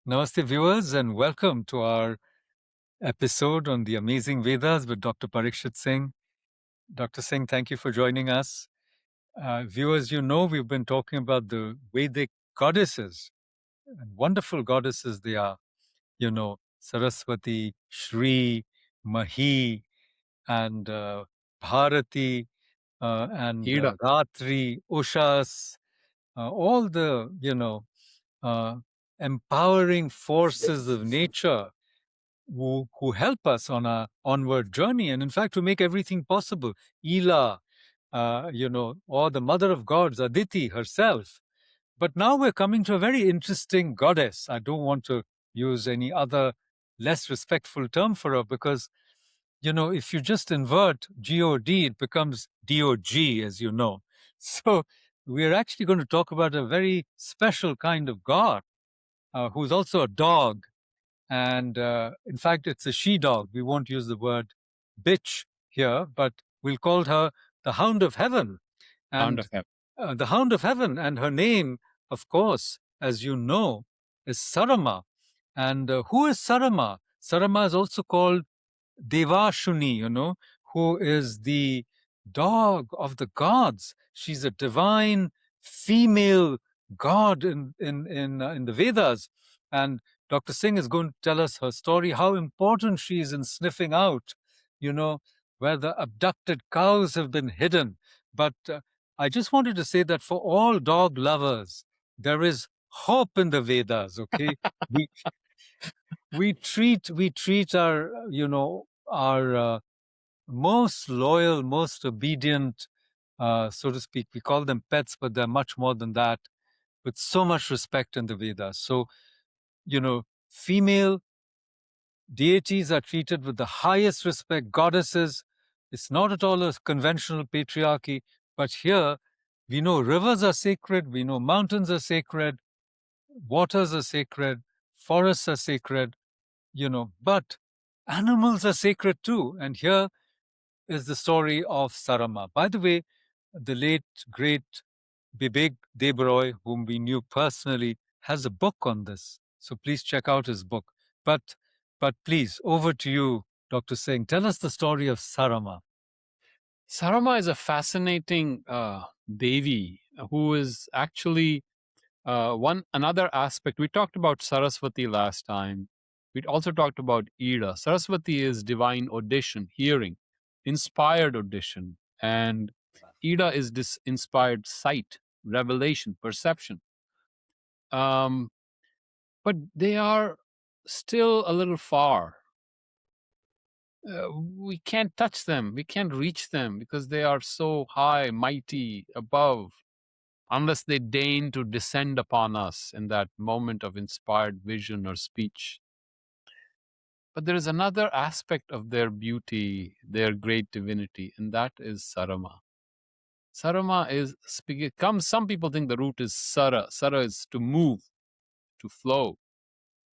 Namaste, viewers, and welcome to our episode on the amazing Vedas with Dr. Parikshit Singh. Dr. Singh, thank you for joining us. Viewers, we've been talking about the Vedic goddesses, and wonderful goddesses they are. Saraswati, Shri, Mahi, and Bharati, and Ida. Ratri, Ushas, all the, uh, empowering forces of nature who help us on our onward journey, and in fact, to make everything possible. Ela, or the mother of gods, Aditi herself. But now we're coming to a very interesting goddess. I don't want to use any other less respectful term for her because, if you just invert God, it becomes Dog, as you know. So we're actually going to talk about a very special kind of god who's also a dog, and in fact, it's a she dog. We won't use the word bitch here, but we'll call her the Hound of Heaven. Hound And of Heaven. the Hound of Heaven, and her name, of course, as you know, is Sarama. And who is Sarama? Sarama is also called Devashuni, who is the dog of the gods. She's a divine female god in the Vedas, and Dr. Singh is going to tell us her story, how important she is in sniffing out, you know, where the abducted cows have been hidden. But I just wanted to say that for all dog lovers, there is hope in the Vedas. Okay, we we treat our our most loyal, most obedient, so to speak. We call them pets, but they're much more than that, with so much respect in the Vedas. So, female deities are treated with the highest respect, goddesses. It's not at all a conventional patriarchy, but here we know rivers are sacred, we know mountains are sacred, waters are sacred, forests are sacred, but animals are sacred too. And here is the story of Sarama. By the way, the late, great Bibek Debroy, whom we knew personally, has a book on this. So please check out his book. But please, over to you, Dr. Singh. Tell us the story of Sarama. Sarama is a fascinating Devi who is actually another aspect. We talked about Saraswati last time. We also talked about Ida. Saraswati is divine audition, hearing, inspired audition, and Ida is this inspired sight, revelation, perception. But they are still a little far. We can't touch them. We can't reach them because they are so high, mighty, above, unless they deign to descend upon us in that moment of inspired vision or speech. But there is another aspect of their beauty, their great divinity, and that is Sarama. Sarama is some people think the root is Sara. Sara is to move, to flow,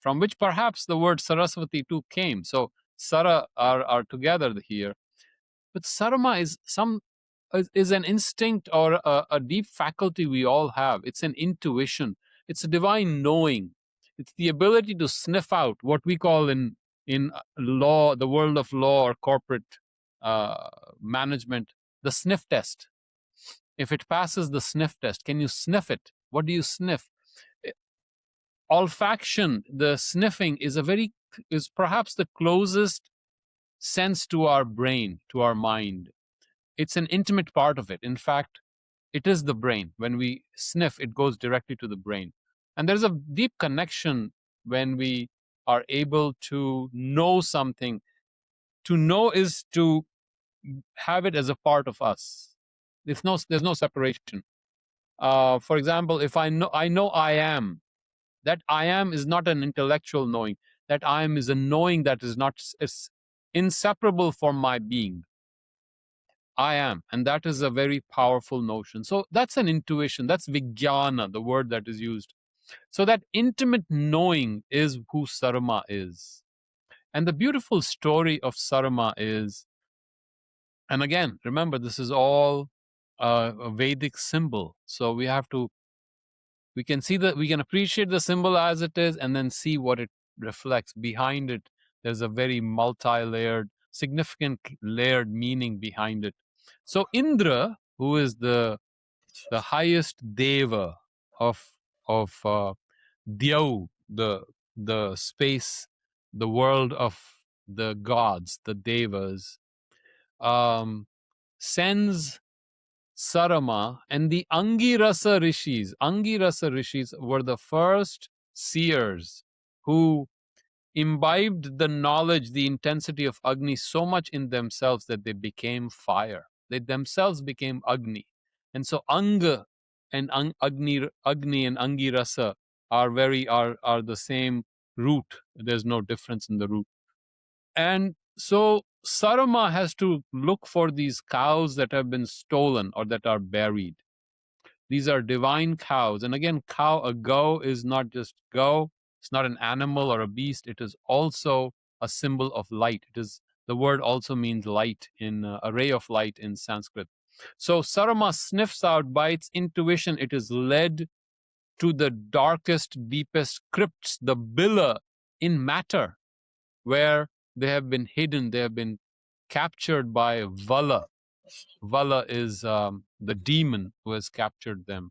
from which perhaps the word Saraswati too came. So Sara are together here. But Sarama is an instinct or a deep faculty we all have. It's an intuition. It's a divine knowing. It's the ability to sniff out what we call in law, the world of law or corporate management, the sniff test. If it passes the sniff test, can you sniff it? What do you sniff? Olfaction, the sniffing, is perhaps the closest sense to our brain, to our mind. It's an intimate part of it. In fact, it is the brain. When we sniff, it goes directly to the brain. And there's a deep connection when we are able to know something. To know is to have it as a part of us. There's no separation. For example, if I know I am, that I am is not an intellectual knowing. That I am is a knowing that is inseparable from my being. I am, and that is a very powerful notion. So that's an intuition. That's vijnana, the word that is used. So that intimate knowing is who Sarama is. And the beautiful story of Sarama is, and again, remember, this is all a Vedic symbol. So we have to We can see that, we can appreciate the symbol as it is, and then see what it reflects behind it. There's a very multi-layered, significant layered meaning behind it. So Indra, who is the highest deva of Dyau, the space, the world of the gods, the devas, um, sends Sarama and the Angirasa Rishis. Angirasa Rishis were the first seers who imbibed the knowledge, the intensity of Agni so much in themselves that they became fire. They themselves became Agni. And so Anga and Agni and Angirasa are the same root. There's no difference in the root. And so Sarama has to look for these cows that have been stolen or that are buried. These are divine cows. And again, a goat is not just go. It's not an animal or a beast. It is also a symbol of light. It is, the word also means light, in a ray of light in Sanskrit. So Sarama sniffs out, by its intuition, it is led to the darkest, deepest crypts, the bila in matter, where they have been hidden. They have been captured by Vala. Vala is the demon who has captured them.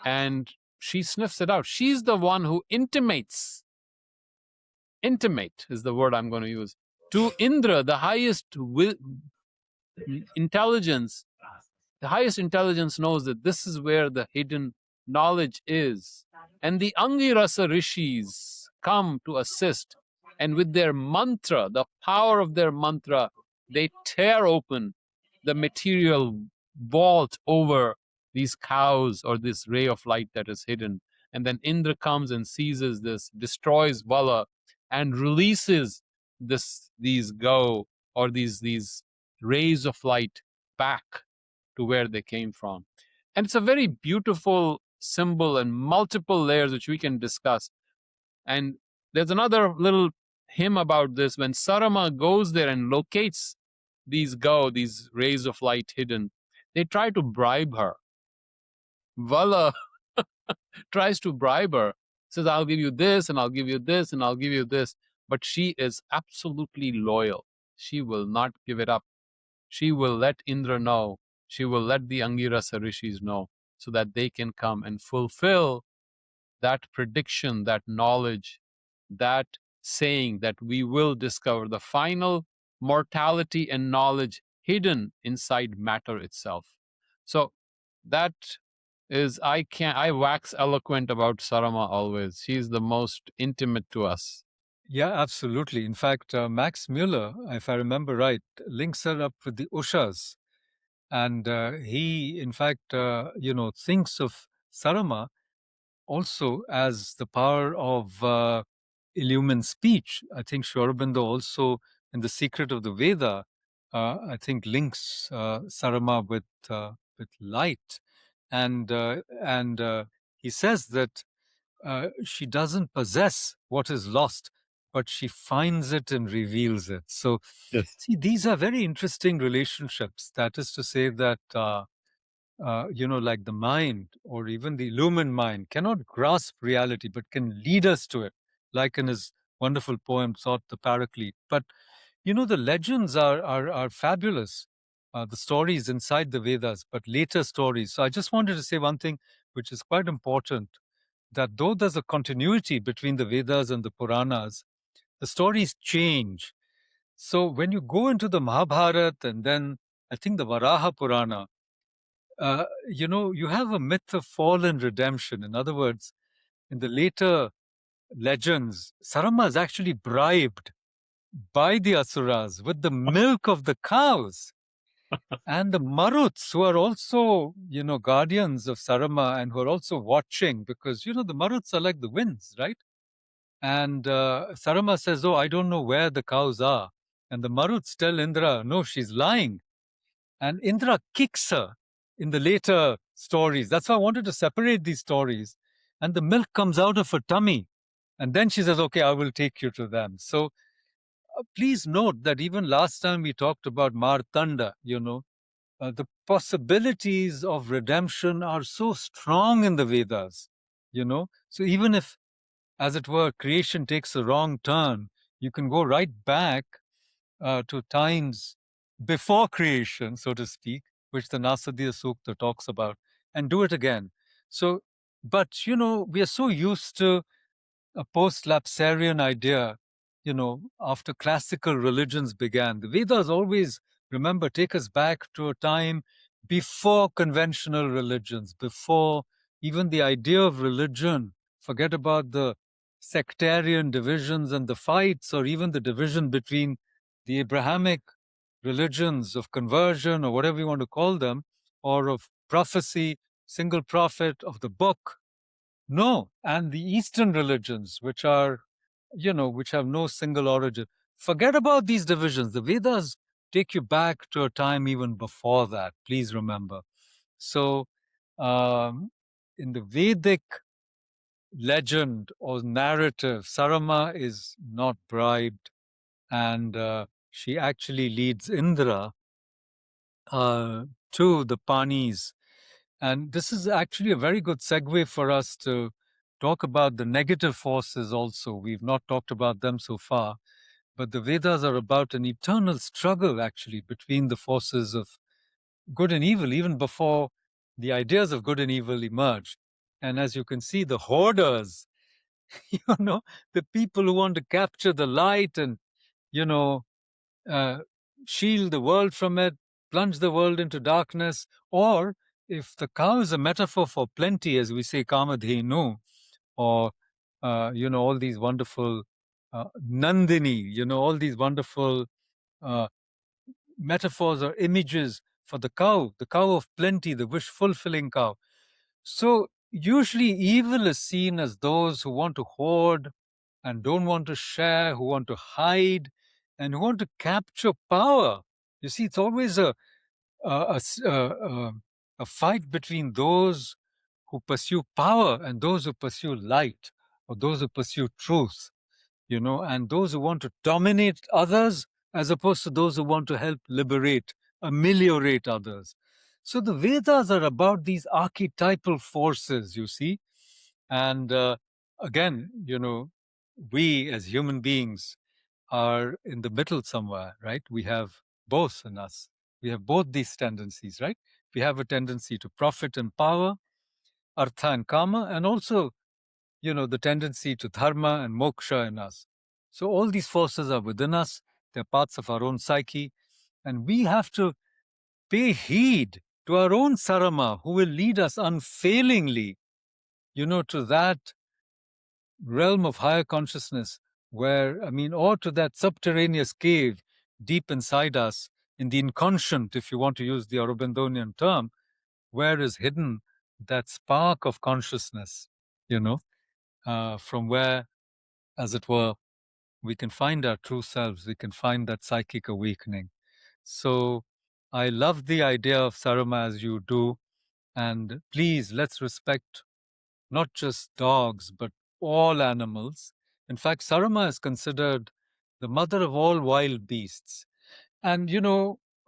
And she sniffs it out. She's the one who intimate is the word I'm going to use, to Indra, the highest intelligence. The highest intelligence knows that this is where the hidden knowledge is. And the Angirasa rishis come to assist. And with their mantra, the power of their mantra, they tear open the material vault over these cows or this ray of light that is hidden. And then Indra comes and seizes this, destroys Vala, and releases these these rays of light back to where they came from. And it's a very beautiful symbol and multiple layers which we can discuss. And there's another little hymn about this. When Sarama goes there and locates these rays of light hidden, they try to bribe her. Vala tries to bribe her, says, I'll give you this, and I'll give you this, and I'll give you this. But she is absolutely loyal. She will not give it up. She will let Indra know. She will let the Angirasa rishis know, so that they can come and fulfill that prediction, that knowledge, that saying that we will discover the final mortality and knowledge hidden inside matter itself. So that is, I wax eloquent about Sarama always. She's the most intimate to us. Yeah, absolutely. In fact, Max Muller, if I remember right, links her up with the Ushas. And he, in fact, thinks of Sarama also as the power of illumined speech. I think Sri Aurobindo also, in The Secret of the Veda, I think links Sarama with light. And he says that she doesn't possess what is lost, but she finds it and reveals it. So, Yes. see, these are very interesting relationships. That is to say that, like the mind or even the illumined mind cannot grasp reality, but can lead us to it, like in his wonderful poem, Thought the Paraclete. But, the legends are fabulous. The stories inside the Vedas, but later stories. So I just wanted to say one thing, which is quite important, that though there's a continuity between the Vedas and the Puranas, the stories change. So when you go into the Mahabharata and then I think the Varaha Purana, you have a myth of fall and redemption. In other words, in the later legends, Sarama is actually bribed by the Asuras with the milk of the cows. And the Maruts, who are also, guardians of Sarama and who are also watching, because, the Maruts are like the winds, right? And Sarama says, oh, I don't know where the cows are. And the Maruts tell Indra, no, she's lying. And Indra kicks her in the later stories. That's why I wanted to separate these stories. And the milk comes out of her tummy. And then she says, okay, I will take you to them. So please note that even last time we talked about Martanda, the possibilities of redemption are so strong in the Vedas. So even if, as it were, creation takes a wrong turn, you can go right back to times before creation, so to speak, which the Nasadiya Sukta talks about, and do it again. So, but we are so used to a post-lapsarian idea, after classical religions began. The Vedas always, remember, take us back to a time before conventional religions, before even the idea of religion. Forget about the sectarian divisions and the fights, or even the division between the Abrahamic religions of conversion, or whatever you want to call them, or of prophecy, single prophet of the book. No, and the Eastern religions, which have no single origin. Forget about these divisions. The Vedas take you back to a time even before that. Please remember. So, in the Vedic legend or narrative, Sarama is not bribed, and she actually leads Indra to the Panis. And this is actually a very good segue for us to talk about the negative forces also. We've not talked about them so far, but the Vedas are about an eternal struggle actually between the forces of good and evil, even before the ideas of good and evil emerged. And as you can see, the hoarders, the people who want to capture the light and, you know, uh, shield the world from it, plunge the world into darkness, or if the cow is a metaphor for plenty, as we say, kamadhenu, or all these wonderful Nandini, all these wonderful uh, metaphors or images for the cow of plenty, the wish fulfilling cow. So usually evil is seen as those who want to hoard and don't want to share, who want to hide, and who want to capture power. You see, it's always a fight between those who pursue power and those who pursue light, or those who pursue truth, and those who want to dominate others as opposed to those who want to help liberate, ameliorate others. So the Vedas are about these archetypal forces, you see. And again, we as human beings are in the middle somewhere, right? We have both in us. We have both these tendencies, right? We have a tendency to profit and power, artha and kama, and also, the tendency to dharma and moksha in us. So all these forces are within us. They're parts of our own psyche. And we have to pay heed to our own Sarama, who will lead us unfailingly, to that realm of higher consciousness or to that subterraneous cave deep inside us, in the inconscient, if you want to use the Aurobindonian term, where is hidden that spark of consciousness, from where, as it were, we can find our true selves, we can find that psychic awakening. So I love the idea of Sarama as you do, and please, let's respect not just dogs, but all animals. In fact, Sarama is considered the mother of all wild beasts. And,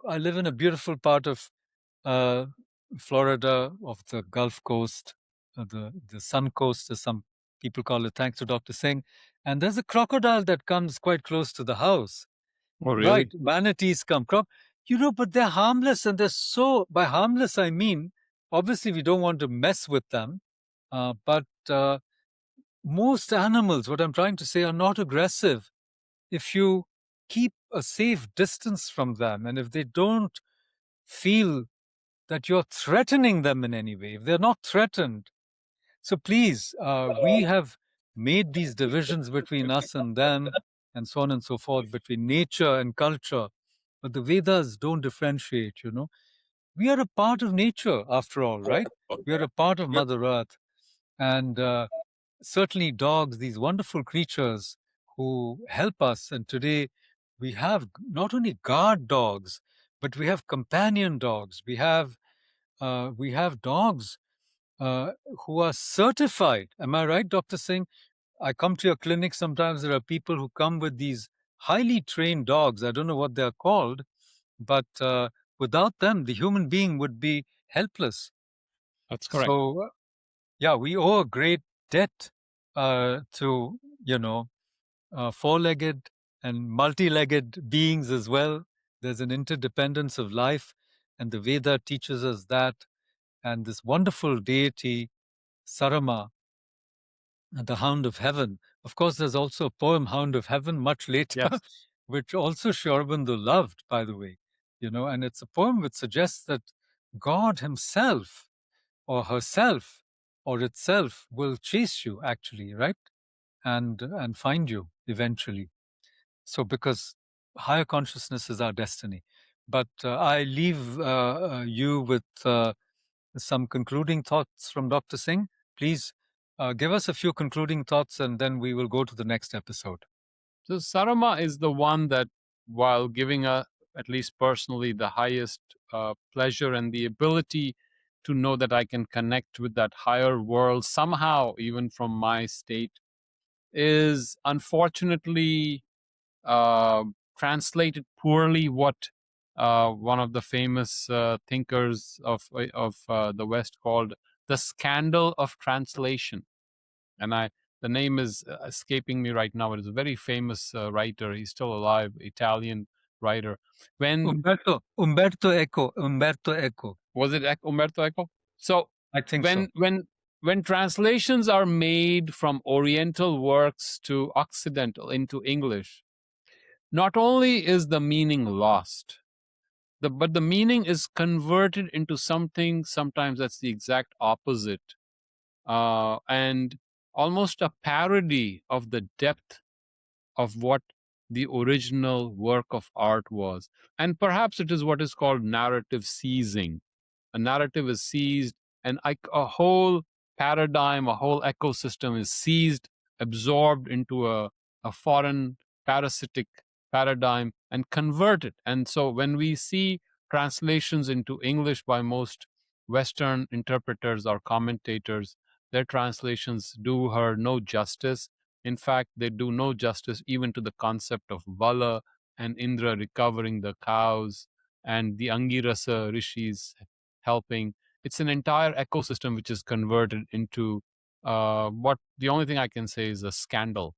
I live in a beautiful part of uh, Florida, of the Gulf Coast, the Sun Coast, as some people call it, thanks to Dr. Singh. And there's a crocodile that comes quite close to the house. Oh, Right. really? Manatees come. But they're harmless, and they're so, by harmless, I mean, obviously, we don't want to mess with them. But most animals, what I'm trying to say, are not aggressive. If you keep a safe distance from them, and if they don't feel that you're threatening them in any way, if they're not threatened, so please, we have made these divisions between us and them, and so on and so forth, between nature and culture. But the Vedas don't differentiate, We are a part of nature, after all, right? We are a part of Mother Earth. And certainly dogs, these wonderful creatures who help us. And today we have not only guard dogs, but we have companion dogs. We have dogs uh, who are certified. Am I right, Dr. Singh? I come to your clinic sometimes. There are people who come with these highly trained dogs. I don't know what they're called, but without them, the human being would be helpless. That's correct. So, yeah, we owe a great debt to, four-legged and multi-legged beings as well. There's an interdependence of life, and the Veda teaches us that. And this wonderful deity, Sarama, the Hound of Heaven. Of course, there's also a poem, Hound of Heaven, much later, Yes. which also Sri Aurobindo loved, by the way. And it's a poem which suggests that God himself or herself or itself will chase you, actually, right? And find you eventually. So because higher consciousness is our destiny. But I leave you with some concluding thoughts from Dr. Singh. Please give us a few concluding thoughts, and then we will go to the next episode. So Sarama is the one that, while giving at least personally, the highest pleasure and the ability to know that I can connect with that higher world somehow, even from my state, is unfortunately uh, translated poorly what one of the famous thinkers of the West called the scandal of translation. And the name is escaping me right now. It is a very famous writer. He's still alive, Italian writer. Umberto Eco. Was it Umberto Eco? So I think so. When translations are made from Oriental works to Occidental into English, not only is the meaning lost, but the meaning is converted into something sometimes that's the exact opposite, and almost a parody of the depth of what the original work of art was. And perhaps it is what is called narrative seizing. A narrative is seized, and a whole paradigm, a whole ecosystem is seized, absorbed into a foreign parasitic paradigm and converted. And so when we see translations into English by most Western interpreters or commentators, their translations do her no justice. In fact, they do no justice even to the concept of Vala and Indra recovering the cows and the Angirasa rishis helping. It's an entire ecosystem which is converted into what the only thing I can say is a scandal.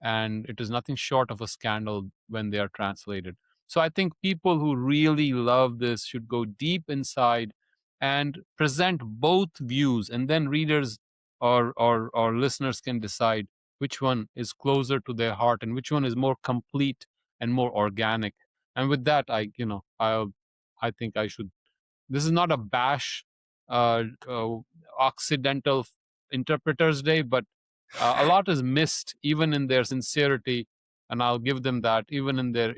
And it is nothing short of a scandal when they are translated. So I think people who really love this should go deep inside and present both views, and then readers or listeners can decide which one is closer to their heart and which one is more complete and more organic. And with that, I think I should. This is not a bash Occidental Interpreters Day, but a lot is missed even in their sincerity, and I'll give them that. Even in their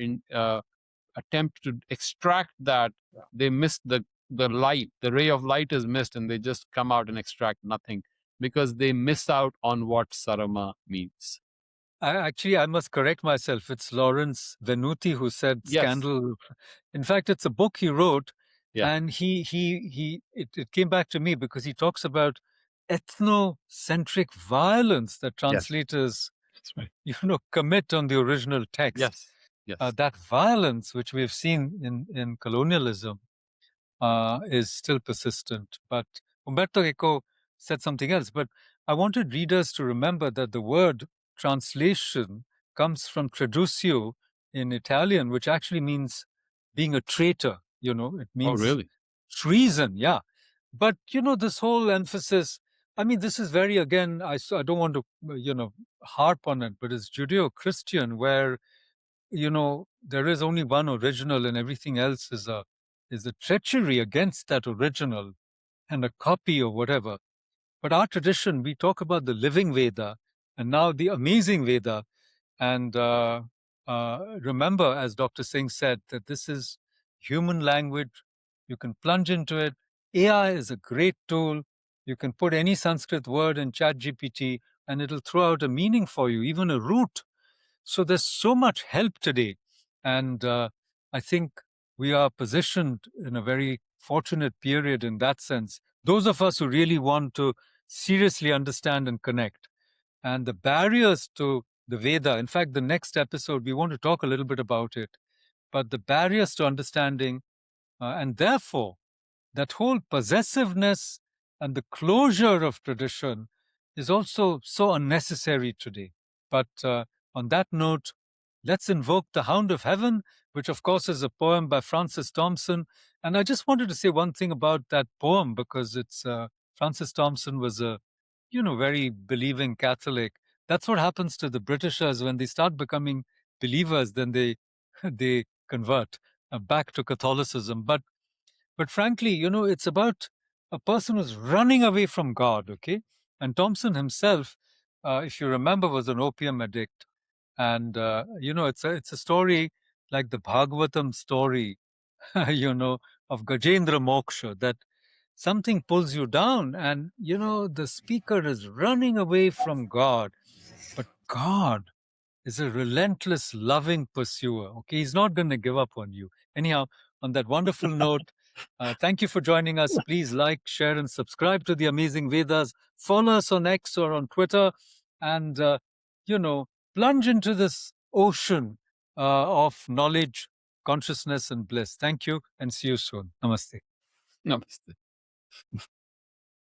attempt to extract that, they miss the light. The ray of light is missed, and they just come out and extract nothing because they miss out on what Sarama means. I must correct myself. It's Lawrence Venuti who said Yes. scandal. In fact, it's a book he wrote, Yeah. and it came back to me because he talks about ethnocentric violence that translators, That's right. commit on the original text. Yes. Yes. That violence, which we've seen in colonialism, is still persistent. But Umberto Eco said something else. But I wanted readers to remember that the word translation comes from traducio in Italian, which actually means being a traitor. It means really? treason. Yeah. But, this whole emphasis, I mean, this is very, again, I don't want to, harp on it, but it's Judeo-Christian where, there is only one original and everything else is a treachery against that original and a copy or whatever. But our tradition, we talk about the living Veda and now the amazing Veda. And remember, as Dr. Singh said, that this is human language. You can plunge into it. AI is a great tool. You can put any Sanskrit word in ChatGPT and it'll throw out a meaning for you, even a root. So there's so much help today. And I think we are positioned in a very fortunate period in that sense. Those of us who really want to seriously understand and connect. And the barriers to the Veda, in fact, the next episode, we want to talk a little bit about it. But the barriers to understanding, and therefore, that whole possessiveness and the closure of tradition is also so unnecessary today. But on that note, let's invoke the Hound of Heaven, which of course is a poem by Francis Thompson. And I just wanted to say one thing about that poem, because it's Francis Thompson was a very believing Catholic. That's what happens to the Britishers when they start becoming believers. Then they they convert back to Catholicism. But frankly, it's about a person who's running away from God. Okay, and Thompson himself, if you remember, was an opium addict, and it's a story like the Bhagavatam story, of Gajendra Moksha, that something pulls you down, and the speaker is running away from God, but God is a relentless, loving pursuer. Okay, he's not going to give up on you. Anyhow, on that wonderful note, thank you for joining us. Please like, share, and subscribe to the Amazing Vedas. Follow us on X or on Twitter, and plunge into this ocean of knowledge, consciousness, and bliss. Thank you, and see you soon. Namaste. Namaste.